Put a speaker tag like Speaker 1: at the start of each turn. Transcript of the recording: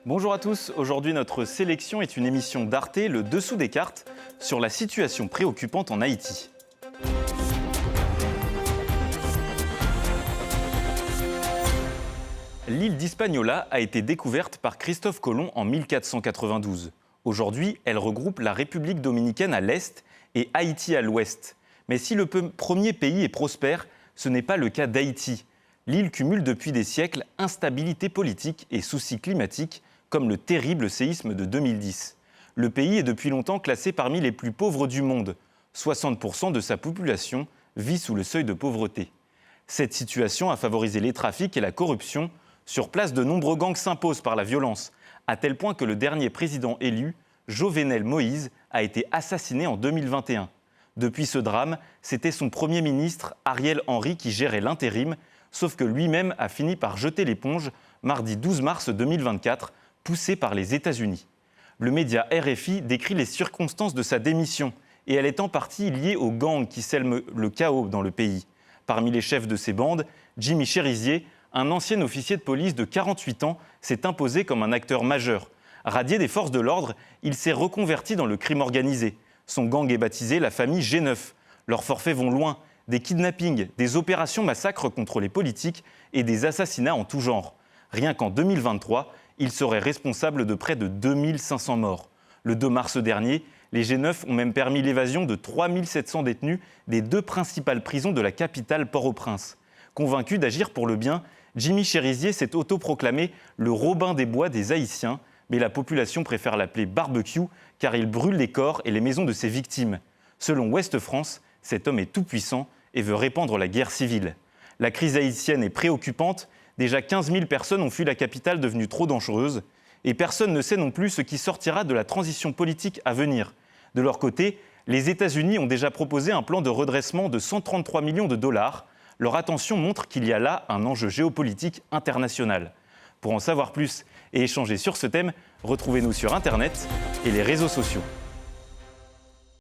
Speaker 1: Bonjour à tous, aujourd'hui notre sélection est une émission d'Arte, le dessous des cartes, sur la situation préoccupante en Haïti. L'île d'Hispaniola a été découverte par Christophe Colomb en 1492. Aujourd'hui, elle regroupe la République dominicaine à l'est et Haïti à l'ouest. Mais si le premier pays est prospère, ce n'est pas le cas d'Haïti. L'île cumule depuis des siècles instabilité politique et soucis climatiques, comme le terrible séisme de 2010. Le pays est depuis longtemps classé parmi les plus pauvres du monde. 60% de sa population vit sous le seuil de pauvreté. Cette situation a favorisé les trafics et la corruption. Sur place, de nombreux gangs s'imposent par la violence, à tel point que le dernier président élu, Jovenel Moïse, a été assassiné en 2021. Depuis ce drame, c'était son Premier ministre, Ariel Henry, qui gérait l'intérim, sauf que lui-même a fini par jeter l'éponge mardi 12 mars 2024, poussé par les États-Unis. Le média RFI décrit les circonstances de sa démission, et elle est en partie liée aux gangs qui sèment le chaos dans le pays. Parmi les chefs de ces bandes, Jimmy Cherizier, un ancien officier de police de 48 ans, s'est imposé comme un acteur majeur. Radié des forces de l'ordre, il s'est reconverti dans le crime organisé. Son gang est baptisé la famille G9. Leurs forfaits vont loin. Des kidnappings, des opérations massacres contre les politiques et des assassinats en tout genre. Rien qu'en 2023, il serait responsable de près de 2500 morts. Le 2 mars dernier, les G9 ont même permis l'évasion de 3700 détenus des deux principales prisons de la capitale Port-au-Prince. Convaincu d'agir pour le bien, Jimmy Cherizier s'est autoproclamé le Robin des Bois des Haïtiens, mais la population préfère l'appeler barbecue car il brûle les corps et les maisons de ses victimes. Selon Ouest France, cet homme est tout-puissant et veut répandre la guerre civile. La crise haïtienne est préoccupante. Déjà 15 000 personnes ont fui la capitale devenue trop dangereuse. Et personne ne sait non plus ce qui sortira de la transition politique à venir. De leur côté, les États-Unis ont déjà proposé un plan de redressement de 133 millions de dollars. Leur attention montre qu'il y a là un enjeu géopolitique international. Pour en savoir plus et échanger sur ce thème, retrouvez-nous sur Internet et les réseaux sociaux.